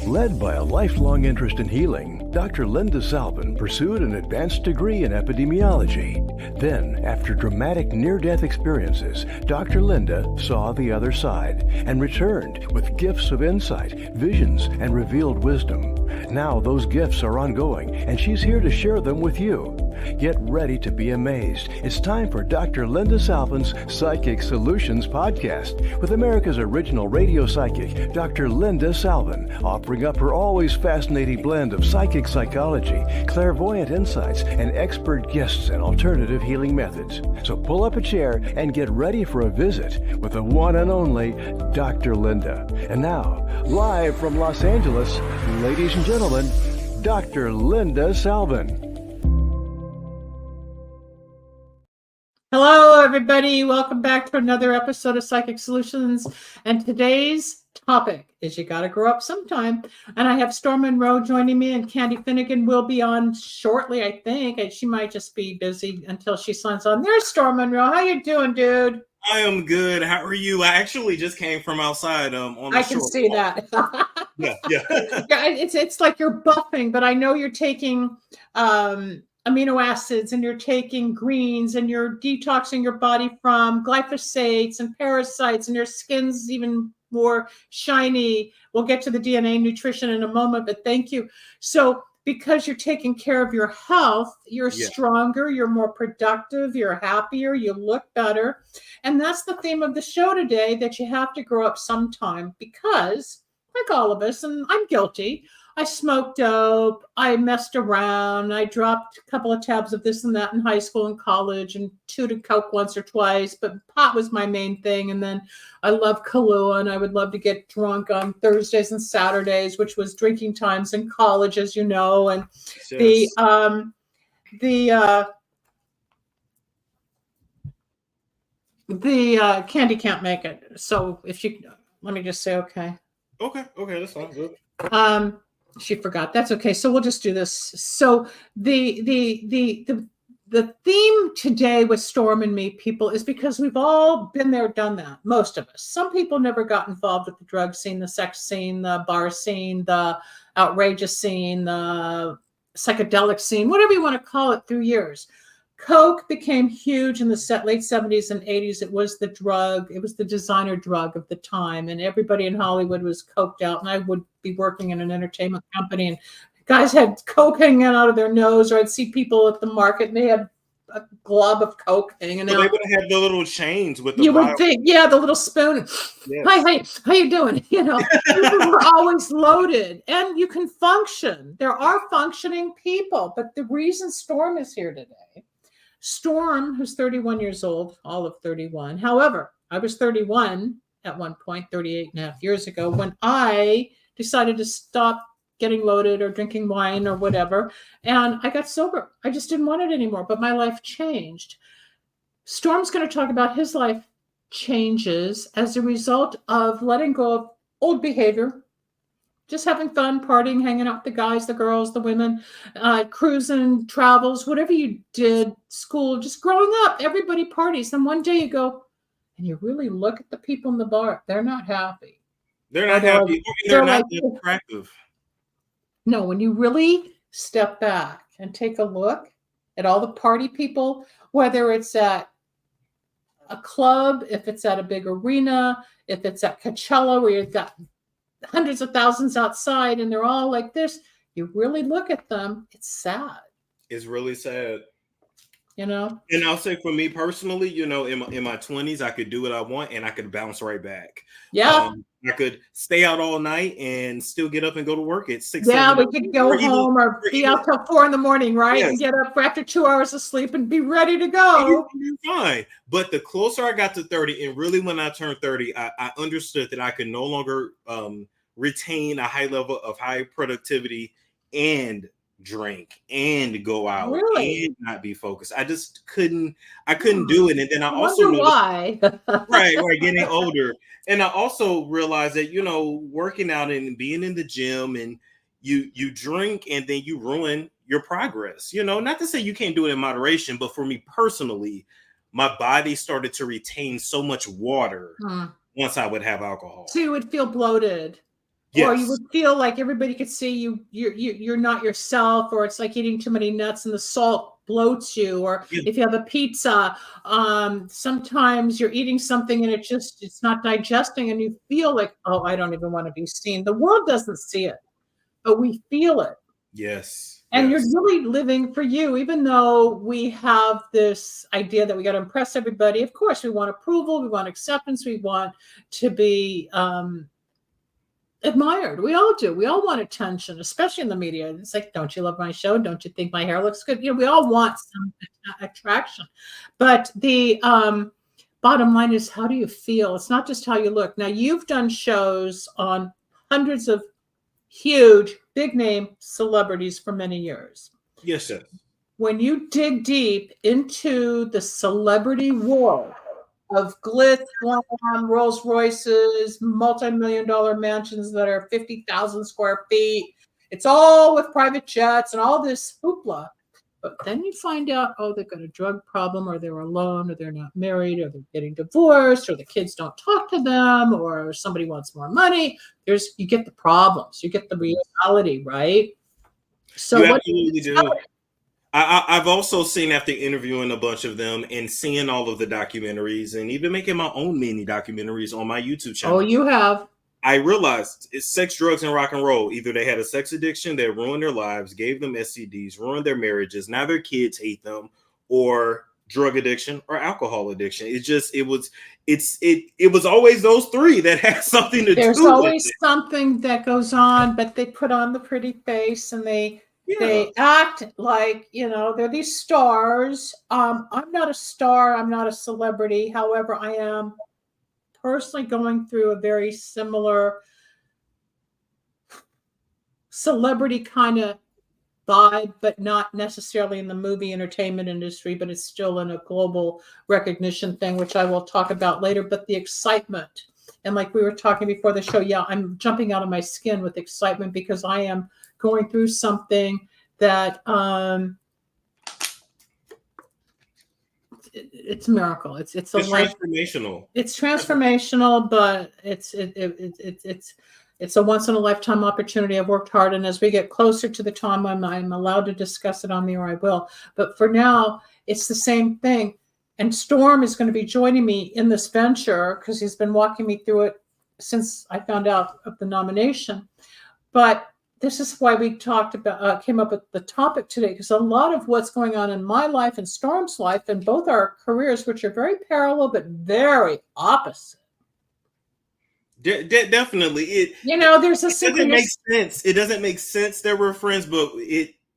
Led by a lifelong interest in healing, Dr. Linda Salvin pursued an advanced degree in epidemiology. Then, after dramatic near-death experiences, Dr. Linda saw the other side and returned with gifts of insight, visions, and revealed wisdom. Now those gifts are ongoing, and she's here to share them with you. Get ready to be amazed. It's time for Dr. Linda Salvin's Psychic Solutions podcast with America's original radio psychic, Dr. Linda Salvin, offering up her always fascinating blend of psychic psychology, clairvoyant insights, and expert guests and alternative healing methods. So pull up a chair and get ready for a visit with the one and only Dr. Linda. And now, live from Los Angeles, ladies and gentlemen, Dr. Linda Salvin. Hello, everybody. Welcome back to another episode of Psychic Solutions. And today's topic is you got to grow up sometime. And I have Storm Monroe joining me, and Candy Finnigan will be on shortly, I think. And she might just be busy until she signs on. There's Storm Monroe. How you doing, dude? I am good. How are you? I actually just came from outside. On the I can see that. Yeah. It's like you're buffing, but I know you're taking amino acids and you're taking greens and you're detoxing your body from glyphosates and parasites, and your skin's even more shiny. We'll get to the DNA nutrition in a moment, but thank you. So because you're taking care of your health, you're stronger, you're more productive, you're happier, you look better. And that's the theme of the show today, that you have to grow up sometime because, like all of us, and I'm guilty, I smoked dope, I messed around, I dropped a couple of tabs of this and that in high school and college, and chewed coke once or twice, but pot was my main thing. And then I love Kahlua, and I would love to get drunk on Thursdays and Saturdays, which was drinking times in college, as you know. And the Candy can't make it. So if you, let me just say, okay, that sounds good. She forgot. That's okay. So we'll just do this. So the theme today with Storm and me, people, is because we've all been there, done that. Most of us. Some people never got involved with the drug scene, the sex scene, the bar scene, the outrageous scene, the psychedelic scene, whatever you want to call it, through years. Coke became huge in the late 70s and 80s. It was the drug. It was the designer drug of the time. And everybody in Hollywood was coked out. And I would be working in an entertainment company, and guys had coke hanging out of their nose, or I'd see people at the market and they had a glob of coke hanging out. They would have the little chains with the You would think, the little spoon. Yes. Hi, how you doing? You know, people were always loaded, and you can function. There are functioning people, but the reason Storm is here today, Storm, who's 31 years old, all of 31. However, I was 31 at one point, 38 and a half years ago, when I decided to stop getting loaded or drinking wine or whatever. And I got sober. I just didn't want it anymore, but my life changed. Storm's going to talk about his life changes as a result of letting go of old behavior, just having fun, partying, hanging out with the guys, the girls, the women, cruising, travels, whatever you did, school, just growing up. Everybody parties. And one day you go, and you really look at the people in the bar. They're not happy. They're not happy. They're not attractive. No, when you really step back and take a look at all the party people, whether it's at a club, if it's at a big arena, if it's at Coachella where you've got hundreds of thousands outside and they're all like this, you really look at them, it's sad. It's really sad. You know? And I'll say for me personally, you know, in my 20s, I could do what I want and I could bounce right back. Yeah. I could stay out all night and still get up and go to work at 6. Yeah, we could go home or be out till 4 in the morning, right? Yes. And get up after 2 hours of sleep and be ready to go. You're fine. But the closer I got to 30, and really when I turned 30, I understood that I could no longer retain a high level of high productivity and drink and go out and not be focused. I just couldn't do it. And then I also wonder why. right, getting older. And I also realized that, you know, working out and being in the gym, and you drink and then you ruin your progress. You know, not to say you can't do it in moderation, but for me personally, my body started to retain so much water once I would have alcohol. So you would feel bloated. Or you Yes. would feel like everybody could see you're not yourself, or it's like eating too many nuts and the salt bloats you. Or Yeah. if you have a pizza, sometimes you're eating something and it's not digesting, and you feel like, oh, I don't even want to be seen. The world doesn't see it, but we feel it. Yes. And you're Yes. really living for you, even though we have this idea that we got to impress everybody. Of course, we want approval, we want acceptance, we want to be admired. We all do. We all want attention, especially in the media. It's like, don't you love my show? Don't you think my hair looks good? We all want some attraction. But the bottom line is, how do you feel? It's not just how you look. Now, you've done shows on hundreds of huge, big name celebrities for many years. Yes, sir. When you dig deep into the celebrity world of glitz, glam, Rolls Royces, multi-million dollar mansions that are 50,000 square feet, it's all with private jets and all this hoopla. But then you find out, oh, they've got a drug problem, or they're alone, or they're not married, or they're getting divorced, or the kids don't talk to them, or somebody wants more money. You get the problems, you get the reality, right? So you absolutely do. I've also seen, after interviewing a bunch of them and seeing all of the documentaries and even making my own mini documentaries on my YouTube channel. Oh, you have. I realized it's sex, drugs, and rock and roll. Either they had a sex addiction that ruined their lives, gave them STDs, ruined their marriages, now their kids hate them, or drug addiction or alcohol addiction. It was always those three that had something to do with it. There's always something that goes on, but they put on the pretty face and they act like, they're these stars. I'm not a star. I'm not a celebrity. However, I am personally going through a very similar celebrity kind of vibe, but not necessarily in the movie entertainment industry, but it's still in a global recognition thing, which I will talk about later. But the excitement, and like we were talking before the show, I'm jumping out of my skin with excitement because I am going through something that it's a miracle. It's transformational. It's transformational, but it's a once in a lifetime opportunity. I've worked hard, and as we get closer to the time when I'm allowed to discuss it on the air, I will. But for now, it's the same thing. And Storm is going to be joining me in this venture because he's been walking me through it since I found out of the nomination. But this is why we came up with the topic today, because a lot of what's going on in my life and Storm's life, and both our careers, which are very parallel but very opposite. Definitely, there's a it doesn't make sense. It doesn't make sense that we're friends, but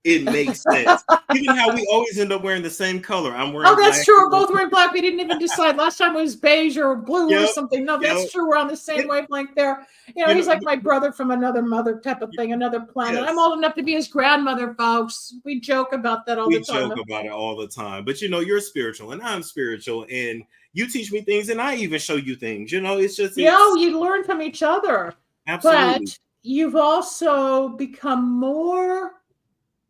it makes sense. Even how we always end up wearing the same color. I'm wearing. Oh, that's true. We're both wearing black. We didn't even decide. Last time it was beige or blue or something. No, that's true. We're on the same wavelength there. He's like my brother from another mother type of thing, another planet. Yes. I'm old enough to be his grandmother, folks. We joke about that all the time. We joke about it all the time. But you're spiritual and I'm spiritual, and you teach me things and I even show you things. It's just you learn from each other. Absolutely. But you've also become more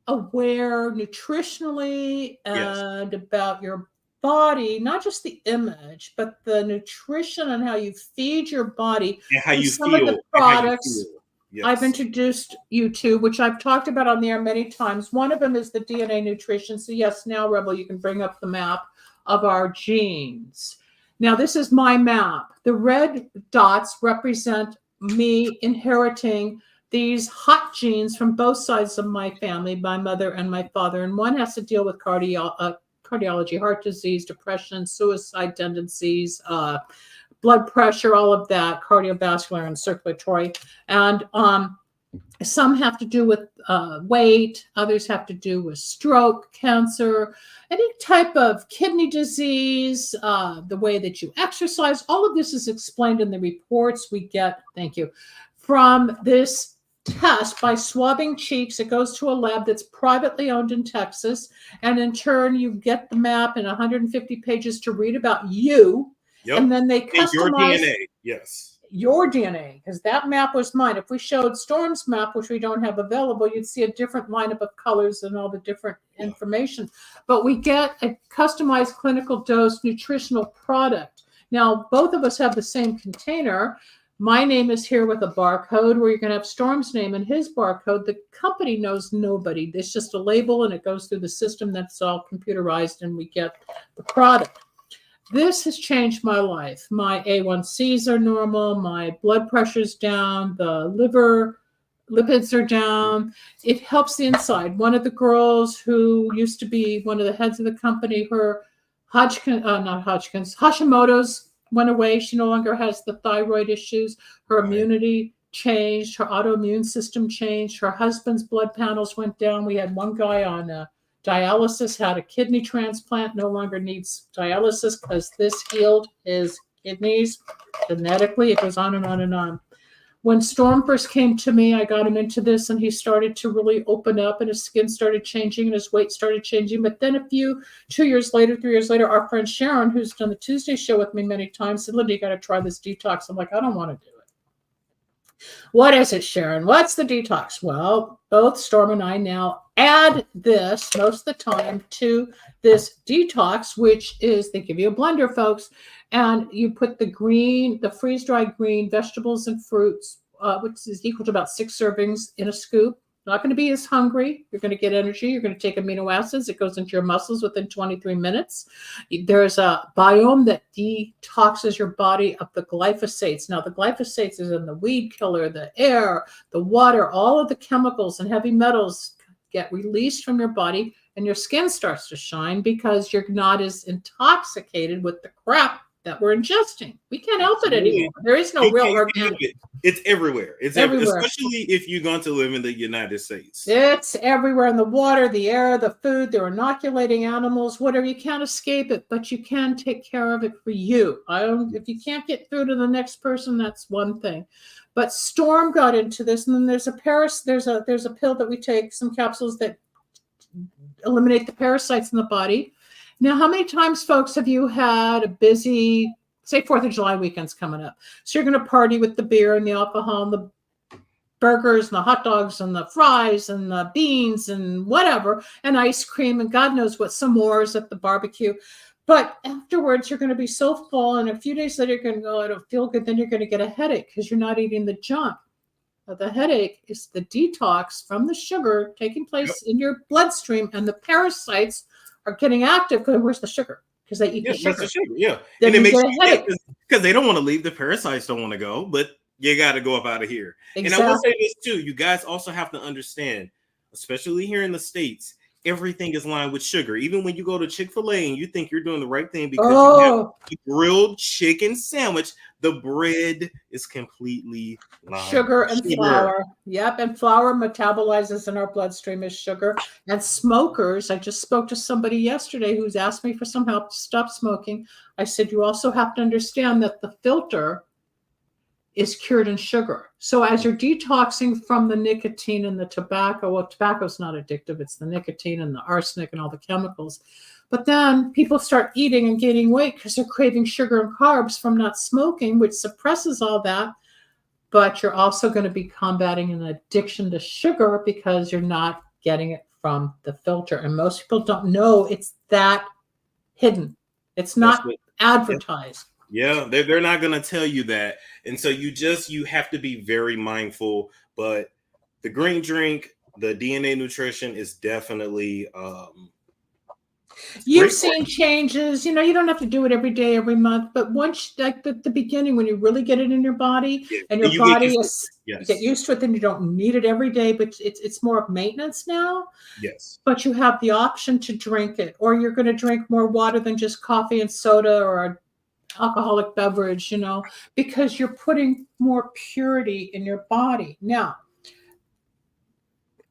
aware nutritionally and about your body, not just the image, but the nutrition and how you feed your body. And how you some feel. Of the products yes. I've introduced you to, which I've talked about on the air many times. One of them is the DNA nutrition. So yes, now Rebel, you can bring up the map of our genes. Now this is my map. The red dots represent me inheriting these hot genes from both sides of my family, my mother and my father. And one has to deal with cardiology, heart disease, depression, suicide tendencies, blood pressure, all of that, cardiovascular and circulatory. And some have to do with weight. Others have to do with stroke, cancer, any type of kidney disease, the way that you exercise. All of this is explained in the reports we get, thank you, from this test by swabbing cheeks. It goes to a lab that's privately owned in Texas. And in turn, you get the map in 150 pages to read about you. Yep. And then they customize your DNA. Yes. Your DNA, because that map was mine. If we showed Storm's map, which we don't have available, you'd see a different lineup of colors and all the different information. But we get a customized clinical dose nutritional product. Now, both of us have the same container, My name is here with a barcode where you're going to have Storm's name and his barcode. The company knows nobody. It's just a label and it goes through the system that's all computerized and we get the product. This has changed my life. My A1Cs are normal. My blood pressure's down. The liver lipids are down. It helps the inside. One of the girls who used to be one of the heads of the company, her Hashimoto's went away. She no longer has the thyroid issues. Her immunity changed. Her autoimmune system changed. Her husband's blood panels went down. We had one guy on dialysis, had a kidney transplant, no longer needs dialysis because this healed his kidneys genetically. It goes on and on and on. When Storm first came to me, I got him into this and he started to really open up and his skin started changing and his weight started changing. But then 2 years later, 3 years later, our friend Sharon, who's done the Tuesday show with me many times, said, Linda, you got to try this detox. I'm like, I don't want to do it. What is it, Sharon? What's the detox? Well, both Storm and I now add this most of the time to this detox, which is they give you a blender, folks, and you put the freeze-dried green vegetables and fruits, which is equal to about 6 servings in a scoop. Not going to be as hungry. You're going to get energy. You're going to take amino acids. It goes into your muscles within 23 minutes. There's a biome that detoxes your body of the glyphosates. Now, the glyphosates is in the weed killer, the air, the water, all of the chemicals and heavy metals get released from your body and your skin starts to shine because you're not as intoxicated with the crap that we're ingesting. We can't help it anymore. There is no real organic. It's everywhere. It's everywhere, especially if you're going to live in the United States. It's everywhere in the water, the air, the food. They're inoculating animals, whatever. You can't escape it, but you can take care of it for you. If you can't get through to the next person, that's one thing. But Storm got into this, and then there's a pill that we take, some capsules that eliminate the parasites in the body. Now, how many times, folks, have you had a busy, say, 4th of July weekend's coming up? So you're going to party with the beer and the alcohol and the burgers and the hot dogs and the fries and the beans and whatever, and ice cream and God knows what, s'mores at the barbecue. But afterwards, you're going to be so full, and a few days later, you're going to go, I don't feel good. Then you're going to get a headache because you're not eating the junk. Now, the headache is the detox from the sugar taking place in your bloodstream, and the parasites are getting active because where's the sugar? Because they eat the sugar. That's the sugar. Yeah. Then and it you makes get a headache because they don't want to leave. The parasites don't want to go, but you got to go up out of here. Exactly. And I will say this too: you guys also have to understand, especially here in the States, everything is lined with sugar. Even when you go to Chick-fil-A and you think you're doing the right thing because you have a grilled chicken sandwich, the bread is completely lined sugar and flour. Yep, and flour metabolizes in our bloodstream as sugar. And smokers, I just spoke to somebody yesterday who's asked me for some help to stop smoking. I said, you also have to understand that the filter is cured in sugar. So as you're detoxing from the nicotine and the tobacco, well, tobacco's not addictive. It's the nicotine and the arsenic and all the chemicals. But then people start eating and gaining weight because they're craving sugar and carbs from not smoking, which suppresses all that. But you're also going to be combating an addiction to sugar because you're not getting it from the filter. And most people don't know it's that hidden. It's not advertised. Yeah, they're not going to tell you that. And so you have to be very mindful. But the green drink, the DNA nutrition is definitely you've seen changes. You don't have to do it every day, every month, but once, like at the beginning, when you really get it in your body and your body you get used to it, then you don't need it every day, but it's more of maintenance now. Yes. But you have the option to drink it, or you're going to drink more water than just coffee and soda or a alcoholic beverage, because you're putting more purity in your body. Now,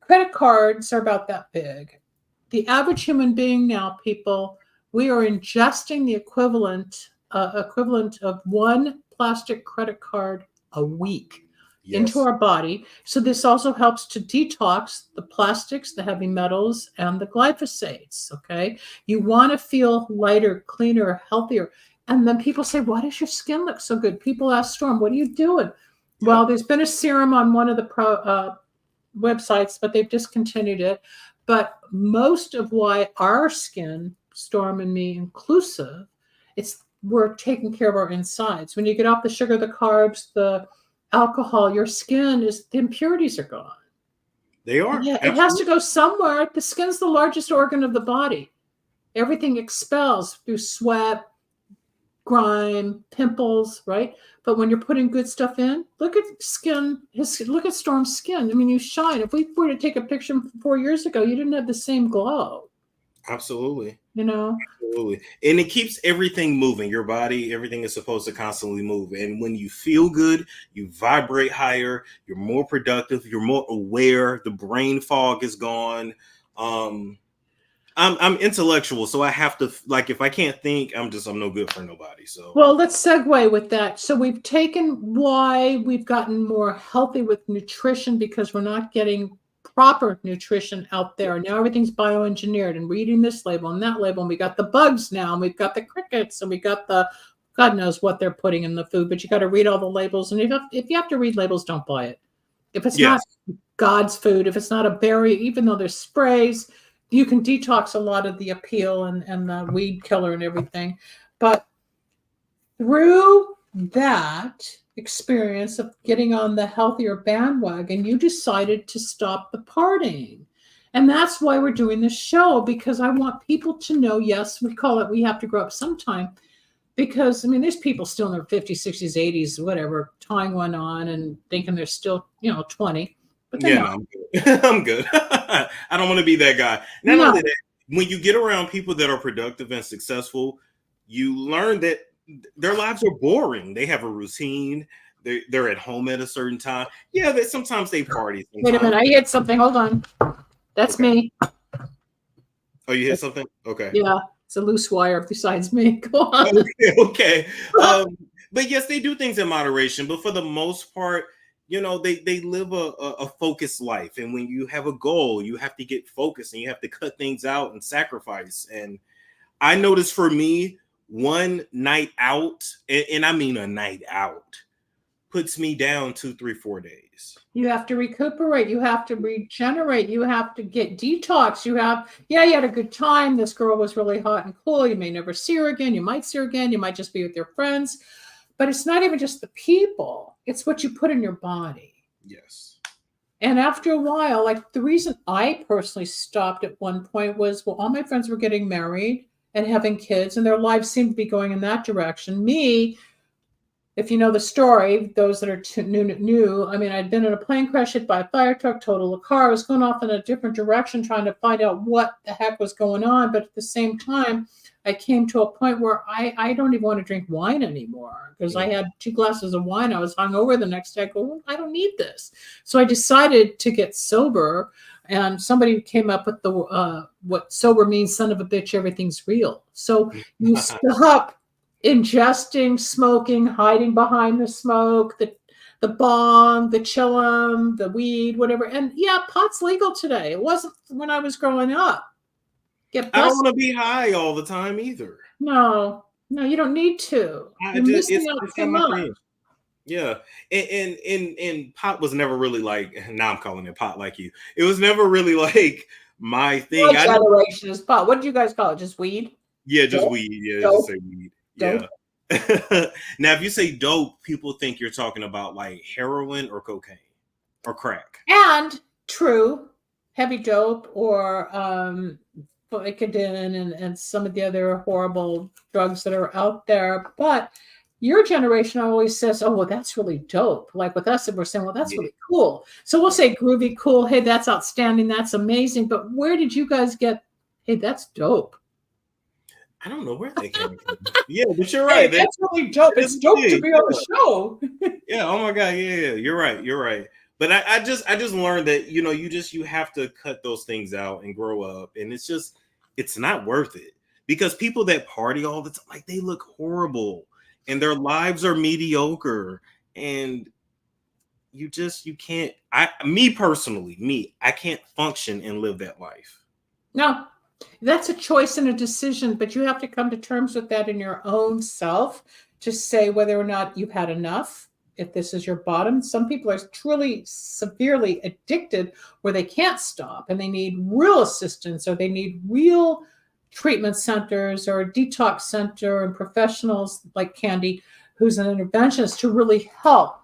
credit cards are about that big. The average human being now, people, we are ingesting the equivalent of one plastic credit card a week into our body. So this also helps to detox the plastics, the heavy metals, and the glyphosates. Okay, you want to feel lighter, cleaner, healthier. And then people say, why does your skin look so good? People ask Storm, what are you doing? Well, there's been a serum on one of the websites, but they've discontinued it. But most of why our skin, Storm and me inclusive, it's we're taking care of our insides. When you get off the sugar, the carbs, the alcohol, your skin is, the impurities are gone. They are. Yeah, it has Absolutely. to go somewhere. The skin's the largest organ of the body. Everything expels through sweat, grime, pimples, right? But when you're putting good stuff in, look at skin. Look at Storm's skin. I mean, you shine. If we were to take a picture from 4 years ago, you didn't have the same glow. Absolutely. You know. Absolutely. And it keeps everything moving. Your body, everything is supposed to constantly move. And when you feel good, you vibrate higher, you're more productive, you're more aware, the brain fog is gone. I'm intellectual, so I have to, like, if I can't think, I'm no good for nobody. So Well, let's segue with that. So we've taken why we've gotten more healthy with nutrition because we're not getting proper nutrition out there. Now everything's bioengineered and reading this label and that label. And we got the bugs now, and we've got the crickets, and we got the God knows what they're putting in the food, but you got to read all the labels. And if you have to read labels, don't buy it. If it's not God's food, if it's not a berry, even though there's sprays, you can detox a lot of the appeal and the weed killer and everything. But through that experience of getting on the healthier bandwagon, you decided to stop the partying. And that's why we're doing this show, because I want people to know, yes, we call it, we have to grow up sometime. Because, I mean, there's people still in their 50s, 60s, 80s, whatever, tying one on and thinking they're still, 20. But they're not. no, I'm good. I'm good. I don't want to be that guy. Not only that, when you get around people that are productive and successful, you learn that their lives are boring. They have a routine. They're at home at a certain time. Yeah, that sometimes they party. Sometimes. Wait a minute, I hit something. Hold on. That's me. Oh, you hit something? Okay. Yeah, it's a loose wire besides me. Go on. Okay. But yes, they do things in moderation. But for the most part, they live a focused life. And when you have a goal, you have to get focused and you have to cut things out and sacrifice. And I noticed for me, one night out, and I mean a night out, puts me down 2, 3, 4 days. You have to recuperate. You have to regenerate. You have to get detox. You had a good time. This girl was really hot and cool. You may never see her again. You might see her again. You might just be with your friends. But it's not even just the people. It's what you put in your body. Yes. And after a while, like the reason I personally stopped at one point was, well, all my friends were getting married and having kids, and their lives seemed to be going in that direction. Me, if you know the story, those that are new, I mean, I'd been in a plane crash, hit by a fire truck, totaled a car. I was going off in a different direction, trying to find out what the heck was going on. But at the same time, I came to a point where I don't even want to drink wine anymore because I had 2 glasses of wine. I was hungover the next day. I go, well, I don't need this. So I decided to get sober. And somebody came up with the what sober means, son of a bitch, everything's real. So you stop ingesting, smoking, hiding behind the smoke, the bong, the chillum, the weed, whatever. And yeah, pot's legal today. It wasn't when I was growing up. I don't want to be high all the time either. No, you don't need to. Yeah. And pot was never really like, now I'm calling it pot like you. It was never really like my thing. What generation is pot? What do you guys call it? Just weed? Yeah, just weed. Yeah, just say weed. Dope. Yeah. Now, if you say dope, people think you're talking about like heroin or cocaine or crack. And true, heavy dope or Vicodin and some of the other horrible drugs that are out there. But your generation always says, oh, well, that's really dope. Like with us, and we're saying, well, that's really cool. So we'll say groovy, cool. Hey, that's outstanding. That's amazing. But where did you guys get, hey, that's dope? I don't know where they came from. Yeah, but you're right. Hey, that's really dope. It's dope to be on the show. Yeah. Oh my God. Yeah. You're right. But I just learned that, you have to cut those things out and grow up. And it's not worth it because people that party all the time, like they look horrible and their lives are mediocre. And you can't, me personally, I can't function and live that life. No. That's a choice and a decision, but you have to come to terms with that in your own self to say whether or not you've had enough, if this is your bottom. Some people are truly severely addicted where they can't stop and they need real assistance or they need real treatment centers or a detox center and professionals like Candy, who's an interventionist, to really help.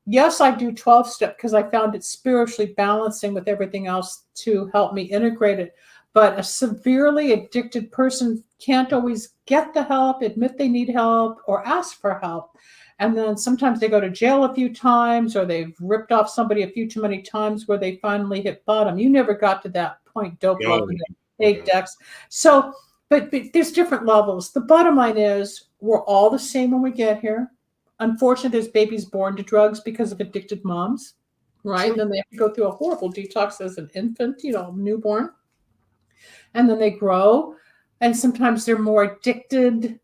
Yes, I do 12-step because I found it spiritually balancing with everything else to help me integrate it. But a severely addicted person can't always get the help, admit they need help, or ask for help. And then sometimes they go to jail a few times, or they've ripped off somebody a few too many times where they finally hit bottom. You never got to that point, dope love and take decks. So, but there's different levels. The bottom line is we're all the same when we get here. Unfortunately, there's babies born to drugs because of addicted moms, right? And then they have to go through a horrible detox as an infant, newborn. And then they grow. And sometimes they're more addicted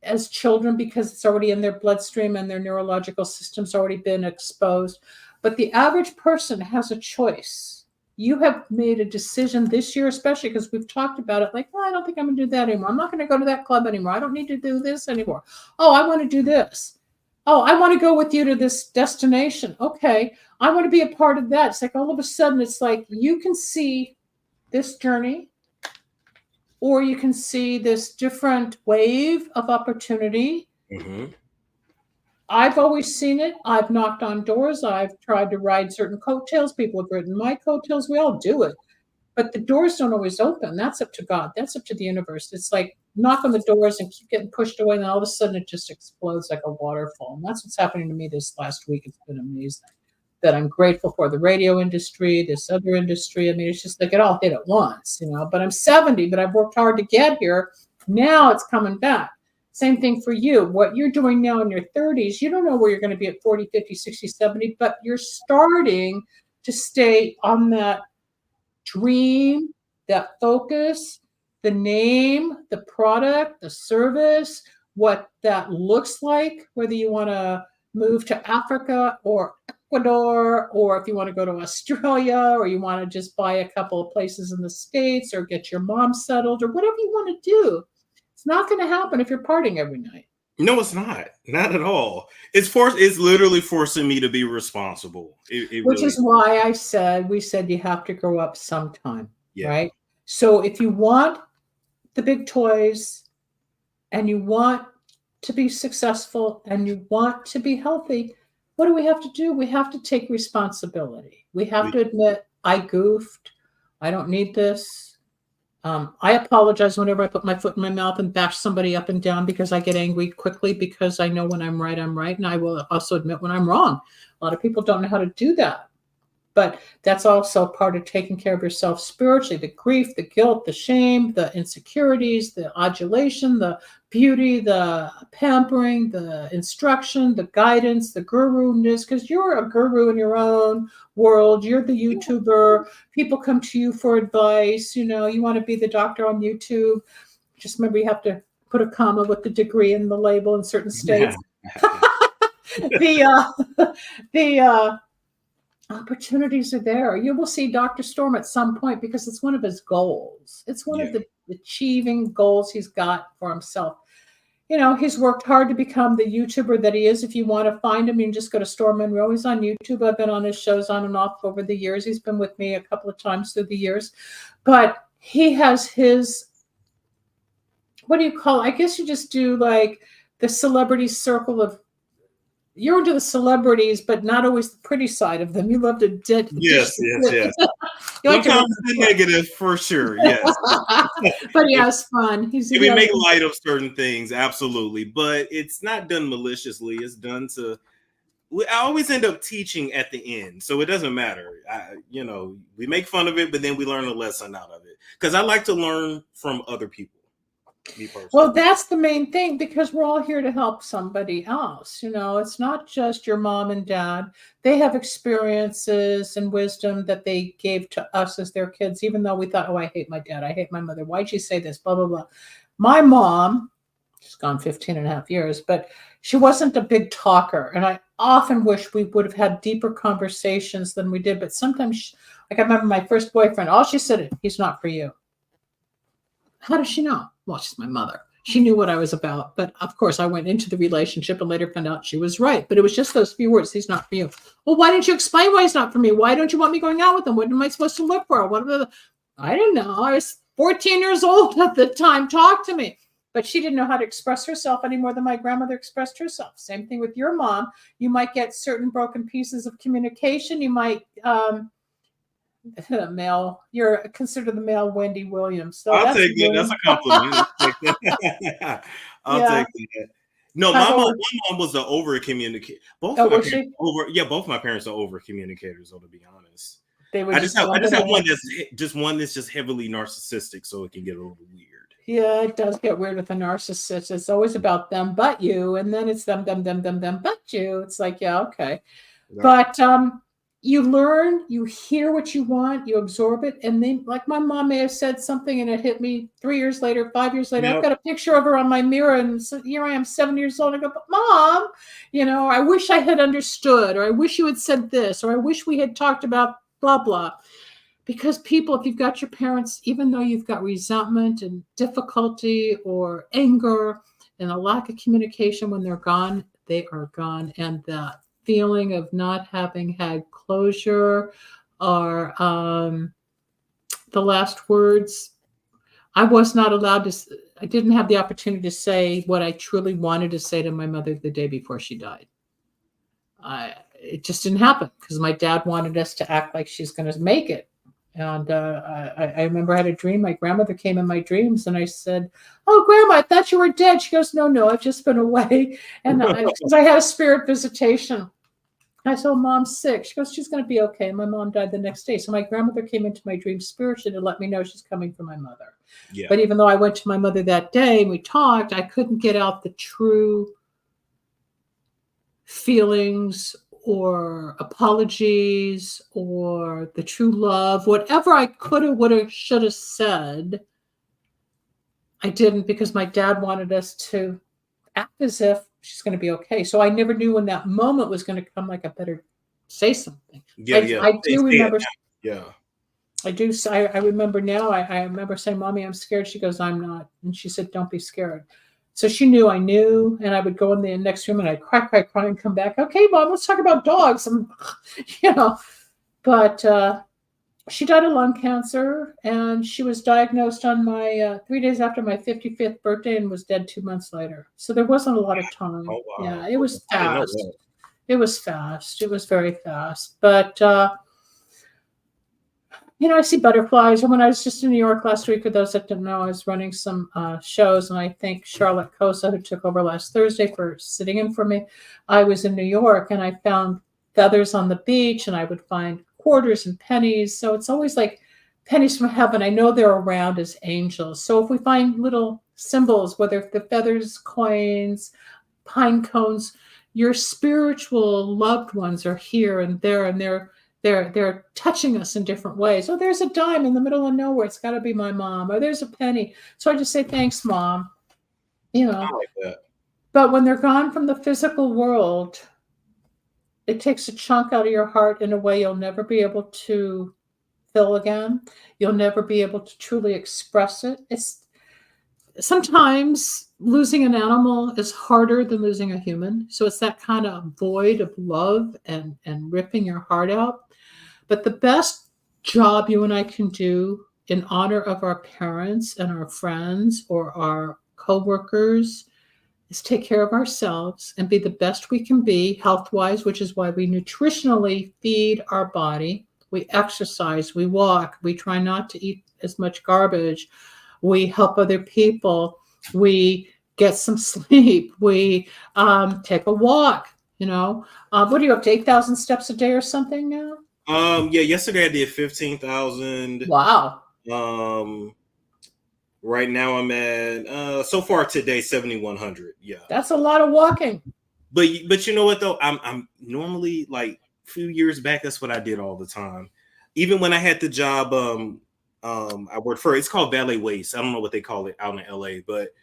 as children because it's already in their bloodstream and their neurological system's already been exposed. But the average person has a choice. You have made a decision this year, especially because we've talked about it, like, I don't think I'm going to do that anymore. I'm not going to go to that club anymore. I don't need to do this anymore. Oh, I want to do this. Oh, I want to go with you to this destination. Okay, I want to be a part of that. It's like all of a sudden, it's like you can see this journey, or you can see this different wave of opportunity. Mm-hmm. I've always seen it. I've knocked on doors. I've tried to ride certain coattails. People have ridden my coattails. We all do it. But the doors don't always open. That's up to God. That's up to the universe. It's like knock on the doors and keep getting pushed away, and all of a sudden it just explodes like a waterfall. And that's what's happening to me this last week. It's been amazing. That I'm grateful for the radio industry, this other industry. I mean, it's just like it all hit at once, But I'm 70, but I've worked hard to get here. Now it's coming back. Same thing for you. What you're doing now in your 30s, you don't know where you're going to be at 40, 50, 60, 70, but you're starting to stay on that dream, that focus, the name, the product, the service, what that looks like, whether you want to move to Africa or Ecuador, or if you want to go to Australia, or you want to just buy a couple of places in the States or get your mom settled or whatever you want to do. It's not going to happen if you're partying every night. No, it's not. Not at all. It's literally forcing me to be responsible. Which really is why we said you have to grow up sometime, right? So if you want the big toys and you want to be successful and you want to be healthy, what do we have to do? We have to take responsibility. We have to admit, I goofed. I don't need this. I apologize whenever I put my foot in my mouth and bash somebody up and down because I get angry quickly because I know when I'm right, I'm right. And I will also admit when I'm wrong. A lot of people don't know how to do that. But that's also part of taking care of yourself spiritually. The grief, the guilt, the shame, the insecurities, the adulation, the beauty, the pampering, the instruction, the guidance, the guru-ness, because you're a guru in your own world. You're the YouTuber. People come to you for advice. You want to be the doctor on YouTube. Just remember you have to put a comma with the degree in the label in certain states. The opportunities are there. You will see Dr. Storm at some point because it's one of his goals. It's one of the achieving goals he's got for himself. He's worked hard to become the YouTuber that he is. If you want to find him, you can just go to Storm Monroe. He's on YouTube. I've been on his shows on and off over the years. He's been with me a couple of times through the years. But he has his, what do you call it? I guess you just do like the celebrity circle of, you're into the celebrities, but not always the pretty side of them. You love to yes. Sometimes the negative for sure, yes. But he has fun. We make light of certain things, absolutely, but it's not done maliciously. It's done to. I always end up teaching at the end, so it doesn't matter. We make fun of it, but then we learn a lesson out of it because I like to learn from other people. Well, that's the main thing because we're all here to help somebody else. It's not just your mom and dad. They have experiences and wisdom that they gave to us as their kids, even though we thought, oh, I hate my dad. I hate my mother. Why'd you say this? Blah, blah, blah. My mom, she's gone 15 and a half years, but she wasn't a big talker. And I often wish we would have had deeper conversations than we did. But sometimes, I remember my first boyfriend, all she said, he's not for you. How does she know? Well, she's my mother. She knew what I was about. But of course, I went into the relationship and later found out she was right. But it was just those few words. He's not for you. Well, why didn't you explain why he's not for me? Why don't you want me going out with him? What am I supposed to look for? I didn't know. I was 14 years old at the time, talk to me. But she didn't know how to express herself any more than my grandmother expressed herself. Same thing with your mom. You might get certain broken pieces of communication. You might, male, you're considered the male Wendy Williams. So I'll that's take it. That's a compliment. I'll yeah. take that. No, my mom was the over communicator. Both Oh, my was parents she? both my parents are over communicators, though, to be honest. They would I just have one on. that's just heavily narcissistic, so it can get a little weird. Yeah, it does get weird with a narcissist. It's always about them but you, and then it's them but you. It's like, yeah, okay. Yeah. But you learn, you hear what you want, you absorb it, and then, like, my mom may have said something and it hit me 3 years later, 5 years later. Yep. I've got a picture of her on my mirror, and so here I am, 7 years old. I go, but Mom, I wish I had understood, or I wish you had said this, or I wish we had talked about blah blah. Because people, if you've got your parents, even though you've got resentment and difficulty or anger and a lack of communication, when they're gone, they are gone. And that feeling of not having had closure or the last words, I was not allowed to, I didn't have the opportunity to say what I truly wanted to say to my mother the day before she died. It just didn't happen because my dad wanted us to act like she's going to make it. And I remember I had a dream. My grandmother came in my dreams, and I said, "Oh, Grandma, I thought you were dead." She goes, "No, I've just been away." And because I had a spirit visitation, I said, "Mom's sick." She goes, "She's going to be okay." And my mom died the next day. So my grandmother came into my dream spiritually to let me know she's coming for my mother. Yeah. But even though I went to my mother that day and we talked, I couldn't get out the true feelings or apologies or the true love, whatever I could have, would have, should have said, I didn't, because my dad wanted us to act as if she's going to be okay. So I never knew when that moment was going to come, like, I better say something. I do remember. Yeah. I do. I remember now. I remember saying, "Mommy, I'm scared." She goes, "I'm not." And she said, "Don't be scared." So she knew I knew, and I would go in the next room and I'd cry, and come back. "Okay, Mom, let's talk about dogs." And, but she died of lung cancer, and she was diagnosed on my 3 days after my 55th birthday and was dead 2 months later. So there wasn't a lot of time. Oh, wow. Yeah, it was fast. It was fast. It was very fast. But, I see butterflies. And when I was just in New York last week, for those that didn't know, I was running some shows, and I thank Charlotte Cosa, who took over last Thursday, for sitting in for me. I was in New York, and I found feathers on the beach, and I would find quarters and pennies. So it's always like pennies from heaven. I know they're around as angels. So if we find little symbols, whether the feathers, coins, pine cones, your spiritual loved ones are here and there, and they're touching us in different ways. Oh, there's a dime in the middle of nowhere. It's got to be my mom. Or there's a penny. So I just say, "Thanks, Mom." I like that. But when they're gone from the physical world, it takes a chunk out of your heart in a way you'll never be able to fill again. You'll never be able to truly express it. It's sometimes losing an animal is harder than losing a human. So it's that kind of void of love and ripping your heart out. But the best job you and I can do in honor of our parents and our friends or our coworkers is take care of ourselves and be the best we can be health-wise, which is why we nutritionally feed our body. We exercise, we walk, we try not to eat as much garbage. We help other people. We get some sleep. We take a walk. What are you up to, 8,000 steps a day or something now? Yeah. Yesterday I did 15,000. Wow. Right now I'm at so far today 7,100. Yeah. That's a lot of walking. But you know what though? I'm normally, like, a few years back, that's what I did all the time. Even when I had the job, I worked for, it's called valet waste. I don't know what they call it out in LA, but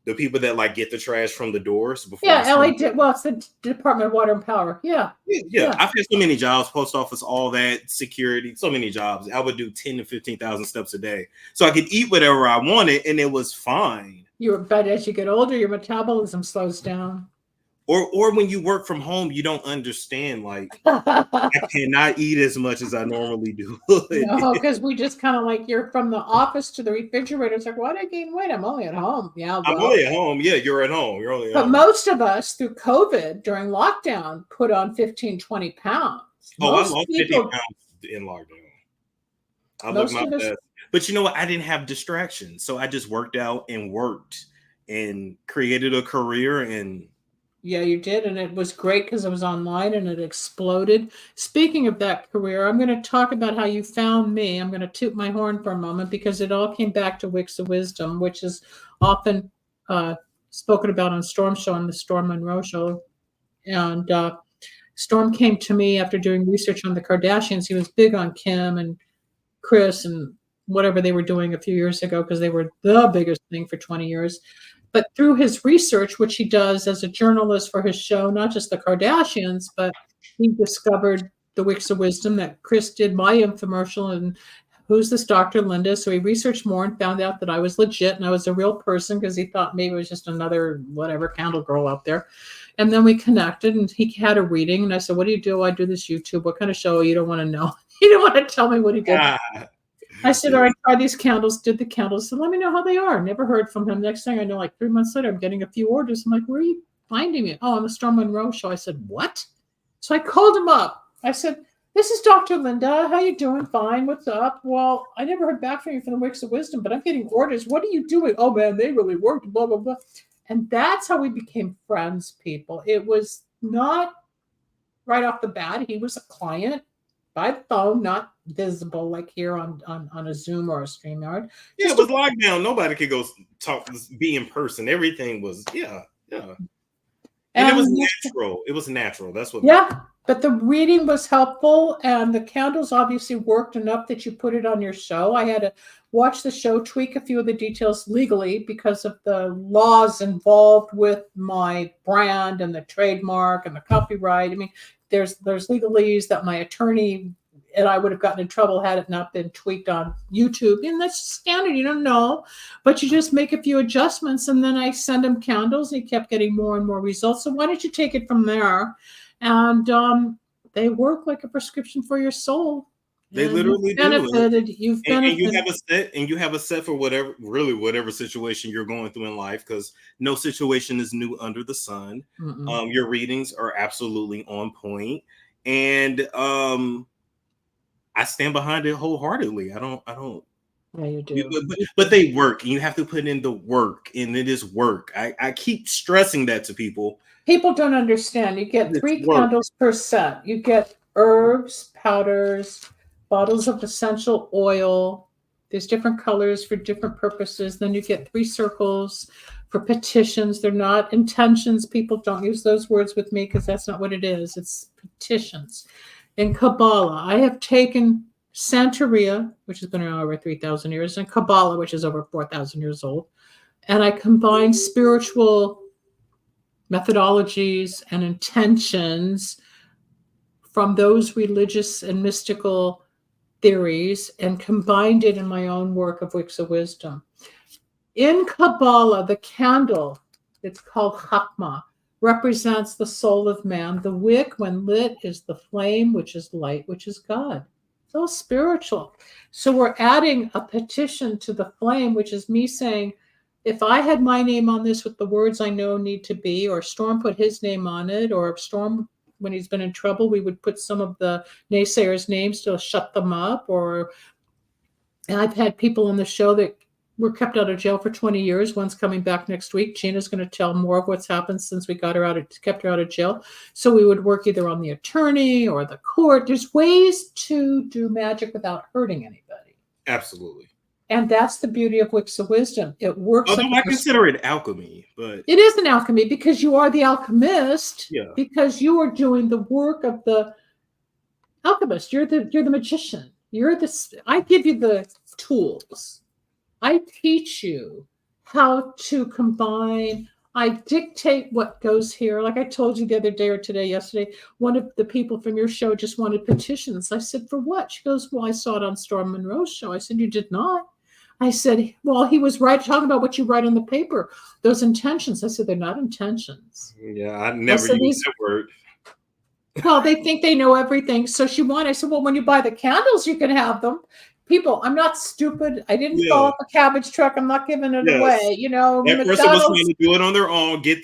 the people that, like, get the trash from the doors before. Yeah, LA did. Well, it's the Department of Water and Power. Yeah. I've had so many jobs, post office, all that, security, so many jobs. I would do 10 to 15,000 steps a day, so I could eat whatever I wanted, and it was fine. But as you get older, your metabolism slows down. Or when you work from home, you don't understand. Like, I cannot eat as much as I normally do. No, because we just kind of like, you're from the office to the refrigerator. It's like, why did I gain weight? I'm only at home. Yeah, I'm well, only at home. Yeah, you're at home. You're only at but home. most of us through COVID during lockdown put on 15, 20 pounds. Oh, I Most lost 50 people, pounds in lockdown. I look most my of us, best. But you know what? I didn't have distractions. So I just worked out and worked and created a career. And yeah, you did. And it was great because it was online and it exploded. Speaking of that career, I'm going to talk about how you found me. I'm going to toot my horn for a moment because it all came back to Wicks of Wisdom, which is often spoken about on Storm Show and the Storm Monroe Show. And Storm came to me after doing research on the Kardashians. He was big on Kim and Chris and whatever they were doing a few years ago because they were the biggest thing for 20 years. But through his research, which he does as a journalist for his show, not just the Kardashians, but he discovered the Wicks of Wisdom that Chris did my infomercial and who's this Dr. Linda. So he researched more and found out that I was legit and I was a real person because he thought maybe it was just another whatever candle girl out there. And then we connected and he had a reading. And I said, what do you do? I do this YouTube. What kind of show? You don't want to know. You don't want to tell me what he did. I said, all right, try these candles, did the candles. So let me know how they are. Never heard from him. Next thing I know, like 3 months later, I'm getting a few orders. I'm like, where are you finding me? Oh, on the Storm Monroe Show. I said, what? So I called him up. I said, this is Dr. Linda. How you doing? Fine. What's up? Well, I never heard back from you from the Wicks of Wisdom, but I'm getting orders. What are you doing? Oh, man, they really worked, blah, blah, blah. And that's how we became friends, people. It was not right off the bat. He was a client by phone, not visible like here on a Zoom or a StreamYard. Yeah, it was lockdown. Nobody could go be in person. Everything was, yeah. And it was natural. It was natural. That's what. Yeah, but the reading was helpful, and the candles obviously worked enough that you put it on your show. I had to watch the show, tweak a few of the details legally because of the laws involved with my brand and the trademark and the copyright. I mean, there's legalese that my attorney and I would have gotten in trouble had it not been tweaked on YouTube. And that's standard. You don't know, but you just make a few adjustments. And then I send him candles. And he kept getting more and more results. So why don't you take it from there? And they work like a prescription for your soul. They literally benefited. do. You've benefited. And you have a set for whatever situation you're going through in life, because no situation is new under the sun. Your readings are absolutely on point. And I stand behind it wholeheartedly. I don't. Yeah, you do. But they work, and you have to put in the work, and it is work. I keep stressing that to people. People don't understand. You get 3 candles per set. You get herbs, powders, bottles of essential oil. There's different colors for different purposes. Then you get 3 circles for petitions. They're not intentions. People don't use those words with me because that's not what it is. It's petitions. In Kabbalah, I have taken Santeria, which has been around over 3,000 years, and Kabbalah, which is over 4,000 years old, and I combine spiritual methodologies and intentions from those religious and mystical theories and combined it in my own work of Wicks of Wisdom. In Kabbalah, the candle, it's called Chakma, represents the soul of man. The wick, when lit, is the flame, which is light, which is God. It's all spiritual. So we're adding a petition to the flame, which is me saying, if I had my name on this with the words I know need to be, or Storm put his name on it, or Storm, when he's been in trouble, we would put some of the naysayers' names to shut them up. And I've had people on the show that were kept out of jail for 20 years. One's coming back next week. Gina's going to tell more of what's happened since we kept her out of jail. So we would work either on the attorney or the court. There's ways to do magic without hurting anybody. Absolutely. And that's the beauty of Wicks of Wisdom. It works. Although I consider it alchemy, but it is an alchemy because you are the alchemist. Yeah. Because you are doing the work of the alchemist. You're the magician. I give you the tools. I teach you how to combine. I dictate what goes here. Like I told you the other day or yesterday, one of the people from your show just wanted petitions. I said, for what? She goes, well, I saw it on Storm Monroe's show. I said, you did not. I said, well, he was right talking about what you write on the paper, those intentions. I said, they're not intentions. Yeah, I I never said, used that word. well, they think they know everything. So she won. I said, well, when you buy the candles, you can have them. People, I'm not stupid. I didn't fall Yeah. off a cabbage truck. I'm not giving it Yes. away. You know, That person was trying McDonald's to do it on their own, get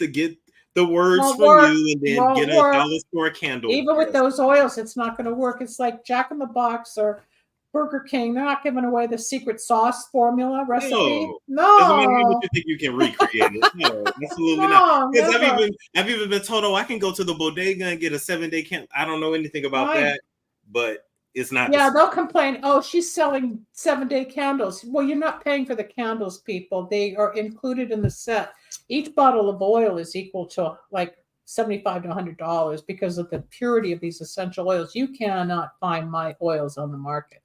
the words won't from work. you, and then Won't get a work. dollar store candle. Even with Yes. those oils, it's not going to work. It's like Jack in the Box or Burger King. They're not giving away the secret sauce formula recipe. No. Doesn't matter how much No, you think you can recreate it. No, absolutely not. no, Because never. I've even been told, oh, I can go to the bodega and get a 7-day camp. I don't know anything about Fine. that, but it's not. Yeah, they'll complain. Oh, she's selling 7-day candles. Well, you're not paying for the candles, people. They are included in the set. Each bottle of oil is equal to like $75 to $100 because of the purity of these essential oils. You cannot find my oils on the market.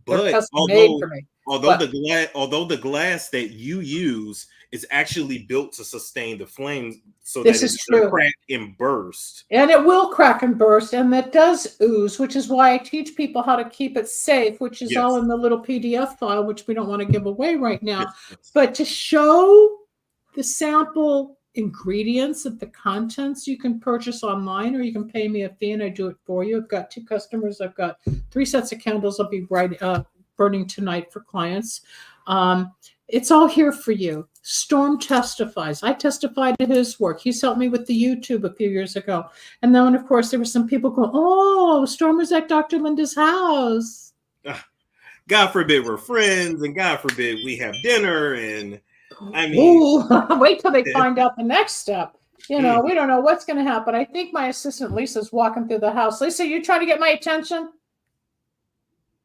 They're But custom made for me. although the glass that you use is actually built to sustain the flames, so This that is it doesn't true. crack and burst. And it will crack and burst, and that does ooze, which is why I teach people how to keep it safe, which is all Yes. in the little PDF file, which we don't want to give away right now. Yes. But to show the sample ingredients of the contents, you can purchase online or you can pay me a fee and I do it for you. I've got 2 customers. I've got 3 sets of candles I'll be burning tonight for clients. It's all here for you. Storm testifies. I testified to his work. He's helped me with the YouTube a few years ago. And then, of course, there were some people going, oh, Storm was at Dr. Linda's house. God forbid we're friends, and God forbid we have dinner. And I mean, ooh, wait till they find out the next step. You know, we don't know what's going to happen. I think my assistant Lisa's walking through the house. Lisa, you trying to get my attention?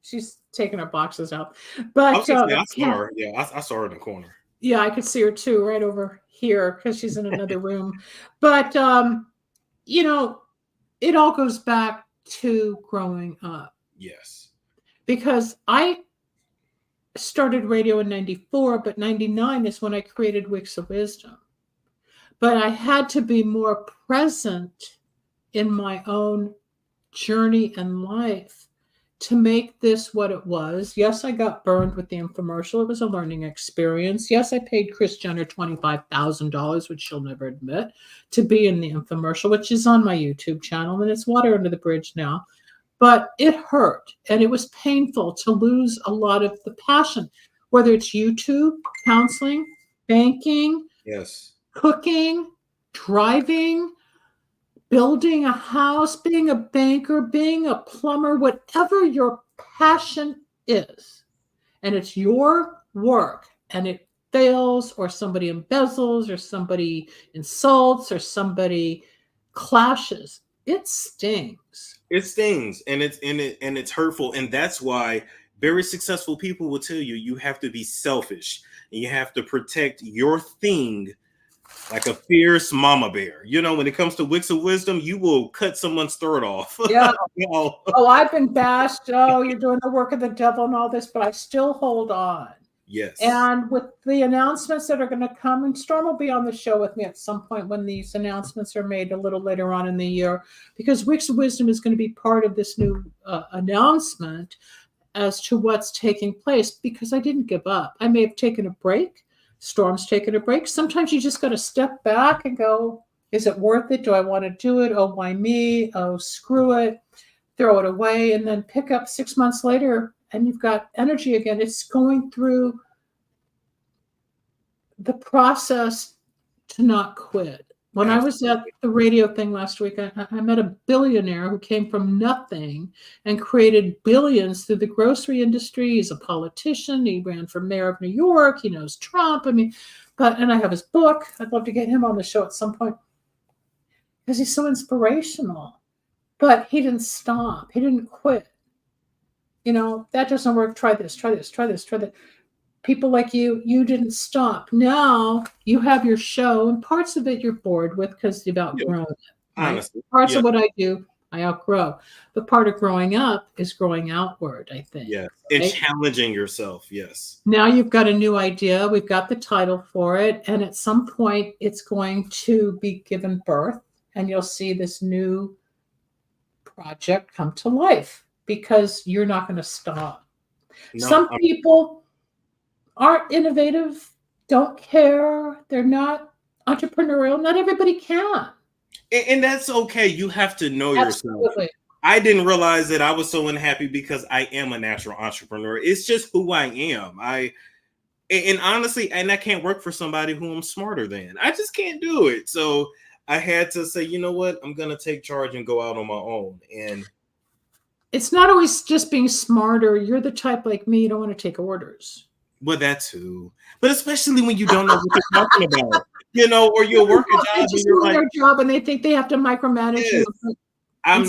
She's taking her boxes out. But I was gonna say, I saw her. Yeah, I saw her in the corner. Yeah, I could see her too, right over here because she's in another room. But you know, it all goes back to growing up. Yes. Because I started radio in 94, but 99 is when I created Wicks of Wisdom. But I had to be more present in my own journey and life to make this what it was. Yes, I got burned with the infomercial. It was a learning experience. Yes, I paid Kris Jenner $25,000, which she'll never admit, to be in the infomercial, which is on my YouTube channel, and it's water under the bridge now. But it hurt, and it was painful to lose a lot of the passion, whether it's YouTube, counseling, banking, Yes, cooking, driving, building a house, being a banker, being a plumber, whatever your passion is, and it's your work, and it fails, or somebody embezzles, or somebody insults, or somebody clashes, it stings. it stings, and it's hurtful, and that's why very successful people will tell you you have to be selfish and you have to protect your thing like a fierce mama bear. You know, when it comes to Wicks of Wisdom, you will cut someone's throat off. Yeah. You know? Oh, I've been bashed. Oh, you're doing the work of the devil and all this, but I still hold on. Yes. And with the announcements that are going to come, and Storm will be on the show with me at some point when these announcements are made a little later on in the year, because Wicks of Wisdom is going to be part of this new announcement as to what's taking place, because I didn't give up. I may have taken a break. Storm's taken a break. Sometimes you just got to step back and go, is it worth it? Do I want to do it? Oh, why me? Oh, screw it. Throw it away, and then pick up 6 months later and you've got energy again. It's going through the process to not quit. When I was at the radio thing last week, I met a billionaire who came from nothing and created billions through the grocery industry. He's a politician. He ran for mayor of New York. He knows Trump. I mean, and I have his book. I'd love to get him on the show at some point because he's so inspirational. But he didn't stop. He didn't quit. You know, that doesn't work. Try this, try this, try this, try that. People like you didn't stop. Now you have your show, and parts of it you're bored with because you've outgrown it. Right? Honestly, Parts of what I do, I outgrow. But part of growing up is growing outward, I think. Yeah, right? and challenging yourself. Yes. Now you've got a new idea. We've got the title for it, and at some point it's going to be given birth, and you'll see this new project come to life because you're not going to stop. No, Some people aren't innovative, don't care, they're not entrepreneurial. Not everybody can. And that's okay. You have to know yourself. Absolutely. I didn't realize that I was so unhappy because I am a natural entrepreneur. It's just who I am. And honestly, and I can't work for somebody who I'm smarter than. I just can't do it. So I had to say, you know what? I'm going to take charge and go out on my own. And it's not always just being smarter. You're the type like me, you don't want to take orders. well, that too. But especially when you don't know what you're talking about, or you'll work a job They just and you're do like, their job and they think they have to micromanage yes. you. I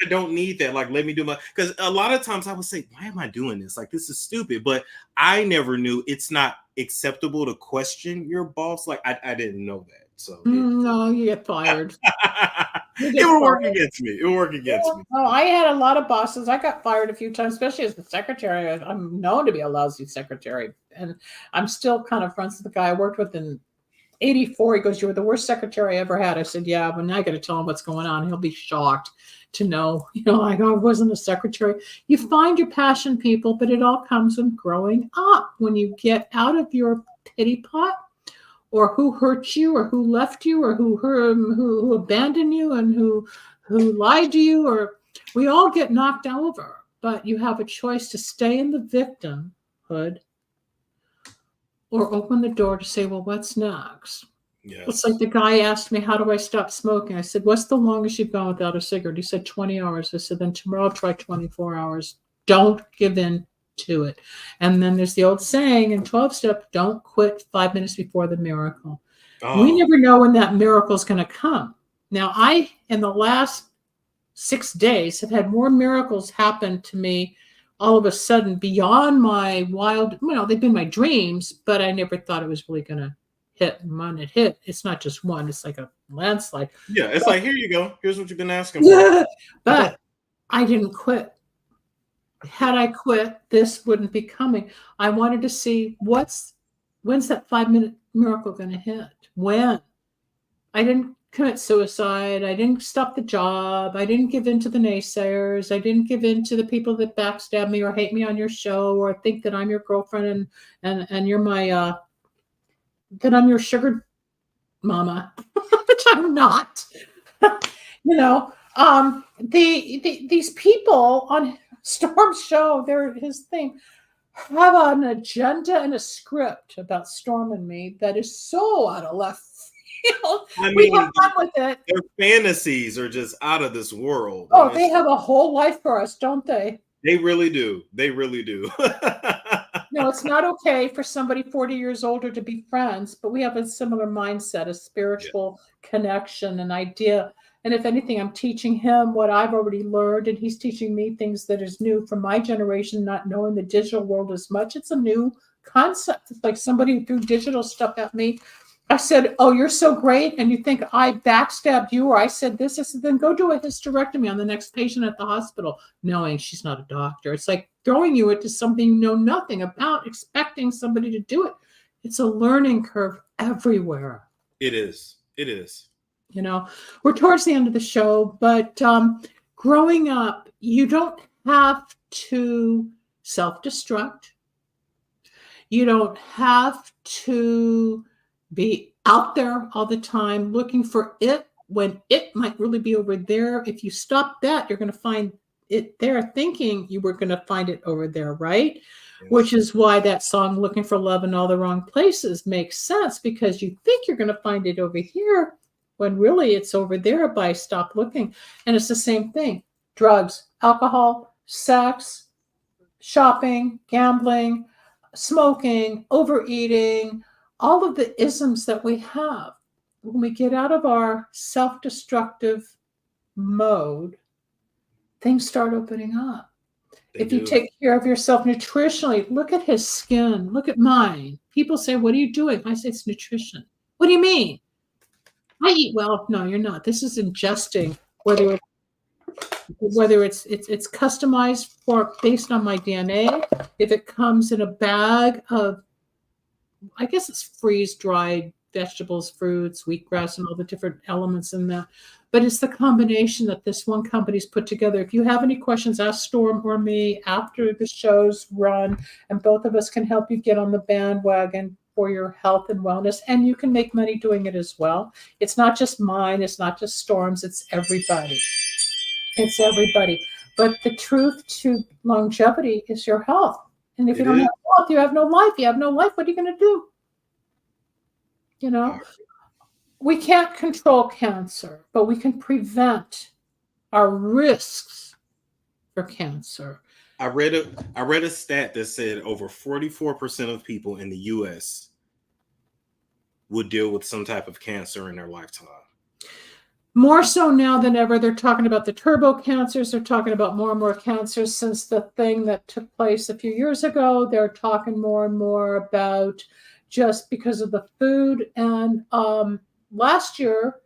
don't need that. Like, let me do because a lot of times I would say, why am I doing this? Like, this is stupid. But I never knew it's not acceptable to question your boss. Like, I didn't know that. So no, you get fired. It will work against me. It will work against me. Oh, I had a lot of bosses. I got fired a few times, especially as the secretary. I'm known to be a lousy secretary. And I'm still kind of friends with the guy I worked with in 84. He goes, "You were the worst secretary I ever had." I said, "Yeah, but now I got to tell him what's going on. He'll be shocked to know, like, I wasn't a secretary." You find your passion, people, but it all comes with growing up. When you get out of your pity pot, or who hurt you, or who left you, or who abandoned you, and who lied to you, or we all get knocked over. But you have a choice to stay in the victimhood or open the door to say, well, what's next? Yes. It's like the guy asked me, how do I stop smoking? I said, what's the longest you've gone without a cigarette? He said, 20 hours. I said, then tomorrow I'll try 24 hours. Don't give in to it. And then there's the old saying in 12-step, don't quit 5 minutes before the miracle. Oh. We never know when that miracle is going to come. Now, I, in the last 6 days, have had more miracles happen to me all of a sudden beyond my wild, they've been my dreams, but I never thought it was really going to hit. And when it hit, it's not just one, it's like a landslide. Yeah, it's like, here you go. Here's what you've been asking for. But I didn't quit. Had I quit, this wouldn't be coming. I wanted to see when's that 5-minute miracle going to hit? When? I didn't commit suicide. I didn't stop the job. I didn't give in to the naysayers. I didn't give in to the people that backstab me or hate me on your show or think that I'm your girlfriend and you're my that I'm your sugar mama, which I'm not. These people on Storm's show, his thing, have an agenda and a script about Storm and me that is so out of left field. We have fun with it. Their fantasies are just out of this world. Oh, they have a whole life for us, don't they? They really do. They really do. No, it's not okay for somebody 40 years older to be friends, but we have a similar mindset, a spiritual connection, an idea. And if anything, I'm teaching him what I've already learned, and he's teaching me things that is new from my generation, not knowing the digital world as much. It's a new concept. It's like somebody threw digital stuff at me. I said, oh, you're so great. And you think I backstabbed you, or I said this. I said, then go do a hysterectomy on the next patient at the hospital, knowing she's not a doctor. It's like throwing you into something you know nothing about, expecting somebody to do it. It's a learning curve everywhere. It is. It is. We're towards the end of the show, but growing up, you don't have to self-destruct. You don't have to be out there all the time looking for it when it might really be over there. If you stop that, you're going to find it there, thinking you were going to find it over there, right? Yes. Which is why that song, Looking for Love in All the Wrong Places, makes sense, because you think you're going to find it over here when really it's over there by stop looking. And it's the same thing. Drugs, alcohol, sex, shopping, gambling, smoking, overeating, all of the isms that we have. When we get out of our self-destructive mode, things start opening up. If you take care of yourself nutritionally, look at his skin, look at mine. People say, what are you doing? I say, it's nutrition. What do you mean? I eat well. No, you're not. This is ingesting, whether it's customized for based on my DNA. If it comes in a bag of, I guess it's freeze-dried vegetables, fruits, wheatgrass, and all the different elements in that. But it's the combination that this one company's put together. If you have any questions, ask Storm or me after the show's run, and both of us can help you get on the bandwagon for your health and wellness. And you can make money doing it as well. It's not just mine. It's not just Storm's. It's everybody. It's everybody. But the truth to longevity is your health. And if you don't have health, you have no life. You have no life. What are you going to do? You know, we can't control cancer, but we can prevent our risks for cancer. I read a stat that said over 44% of people in the U.S. would deal with some type of cancer in their lifetime. More so now than ever. They're talking about the turbo cancers. They're talking about more and more cancers since the thing that took place a few years ago. They're talking more and more about just because of the food. And last year,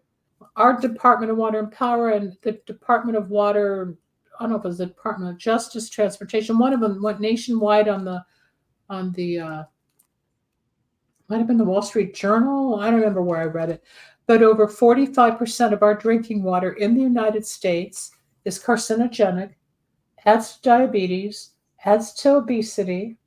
our Department of Water and Power and the Department of Water, I don't know if it was the Department of Justice, Transportation, one of them went nationwide on the might have been the Wall Street Journal. I don't remember where I read it. But over 45% of our drinking water in the United States is carcinogenic, adds to diabetes, adds to obesity,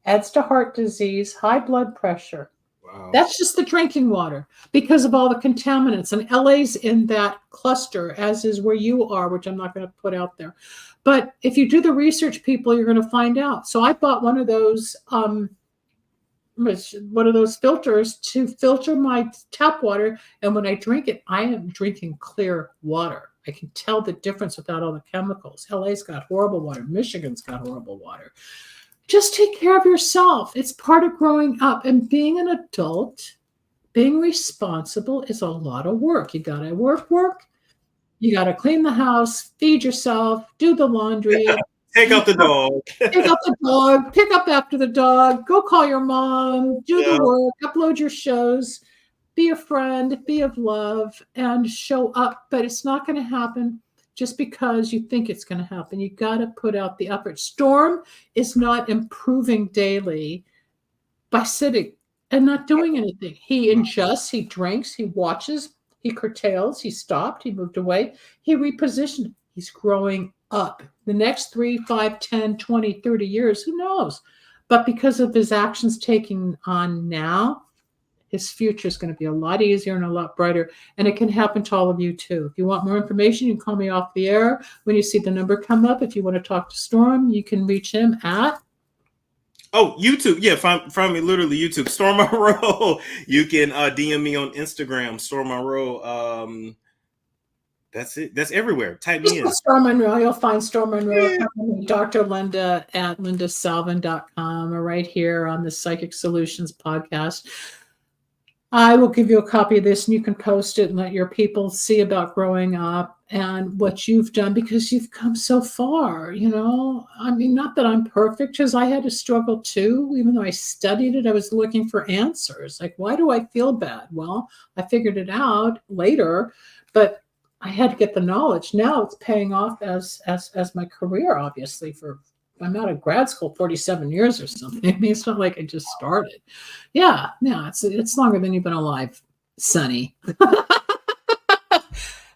adds to heart disease, high blood pressure. Wow. That's just the drinking water because of all the contaminants. And LA's in that cluster, as is where you are, which I'm not going to put out there. But if you do the research, people, you're going to find out. So I bought one of those filters to filter my tap water, and when I drink it, I am drinking clear water. I can tell the difference without all the chemicals. LA's got horrible water. Michigan's got horrible water. Just take care of yourself. It's part of growing up, and being an adult, being responsible is a lot of work. You gotta work. You gotta clean the house, feed yourself, do the laundry. Take out the dog. Pick up the dog. Pick up after the dog. Go call your mom. Do the work. Upload your shows. Be a friend. Be of love. And show up. But it's not going to happen just because you think it's going to happen. You got to put out the effort. Storm is not improving daily by sitting and not doing anything. He ingests. He drinks. He watches. He curtails. He stopped. He moved away. He repositioned. He's growing up. The next 3, 5, 10, 20, 30 years, who knows? But because of his actions taking on now, his future is going to be a lot easier and a lot brighter. And it can happen to all of you too. If you want more information, you can call me off the air. When you see the number come up, if you want to talk to Storm, you can reach him at YouTube. Yeah, find me literally YouTube. Storm Monroe. You can DM me on Instagram, Storm Monroe. That's it. That's everywhere. Type me in. Storm Monroe. You'll find Storm Monroe. Yeah. Dr. Linda at lindasalvin.com or right here on the Psychic Solutions podcast. I will give you a copy of this and you can post it and let your people see about growing up and what you've done because you've come so far, you know. I mean, not that I'm perfect because I had to struggle too. Even though I studied it, I was looking for answers. Like, why do I feel bad? Well, I figured it out later, but I had to get the knowledge. Now it's paying off as my career, obviously. I'm out of grad school 47 years or something. I mean, it's not like I just started. Yeah, it's longer than you've been alive, Sonny.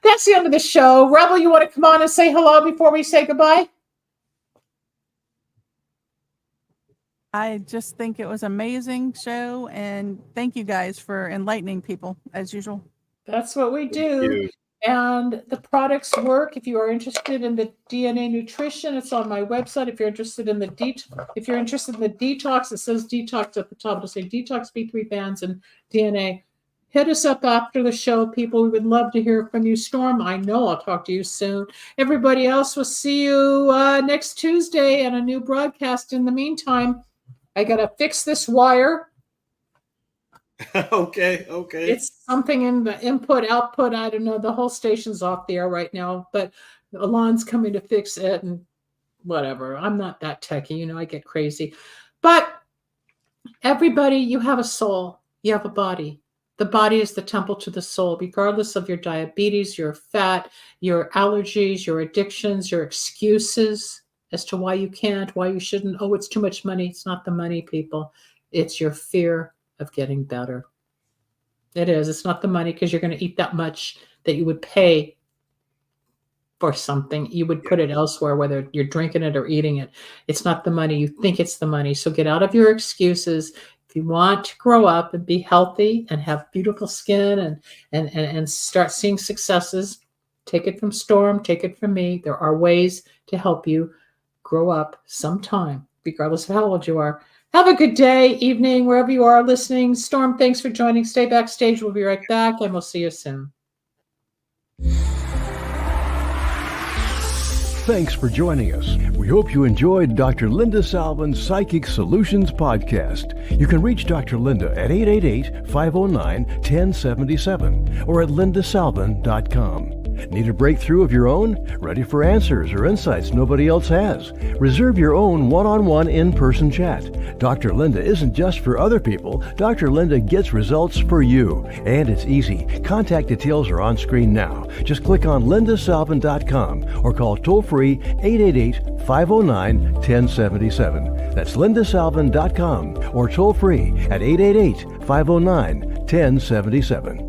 That's the end of the show. Rebel, you want to come on and say hello before we say goodbye? I just think it was an amazing show, and thank you guys for enlightening people as usual. That's what we do. And the products work. If you are interested in the DNA nutrition, it's on my website. If you're interested in the detox, it says detox at the top. It'll say detox, B3 bands, and DNA. Hit us up after the show, people. We would love to hear from you. Storm, I know I'll talk to you soon. Everybody else, we'll see you next Tuesday and a new broadcast. In the meantime, I got to fix this wire. Okay. It's something in the input, output. I don't know. The whole station's off the air right now, but Alon's coming to fix it and whatever. I'm not that techie. You know, I get crazy. But everybody, you have a soul. You have a body. The body is the temple to the soul, regardless of your diabetes, your fat, your allergies, your addictions, your excuses as to why you can't, why you shouldn't. Oh, it's too much money. It's not the money, people. It's your fear of getting better. It is. It's not the money, because you're going to eat that much that you would pay for something. You would put it elsewhere, whether you're drinking it or eating it. It's not the money. You think it's the money. So get out of your excuses. If you want to grow up and be healthy and have beautiful skin and start seeing successes, take it from Storm, take it from me. There are ways to help you grow up sometime, regardless of how old you are. Have a good day, evening, wherever you are listening. Storm, thanks for joining. Stay backstage. We'll be right back, and we'll see you soon. Thanks for joining us. We hope you enjoyed Dr. Linda Salvin's Psychic Solutions podcast. You can reach Dr. Linda at 888-509-1077 or at lindasalvin.com. Need a breakthrough of your own? Ready for answers or insights nobody else has? Reserve your own one-on-one in-person chat. Dr. Linda isn't just for other people. Dr. Linda gets results for you. And it's easy. Contact details are on screen now. Just click on lindasalvin.com or call toll-free 888-509-1077. That's lindasalvin.com or toll-free at 888-509-1077.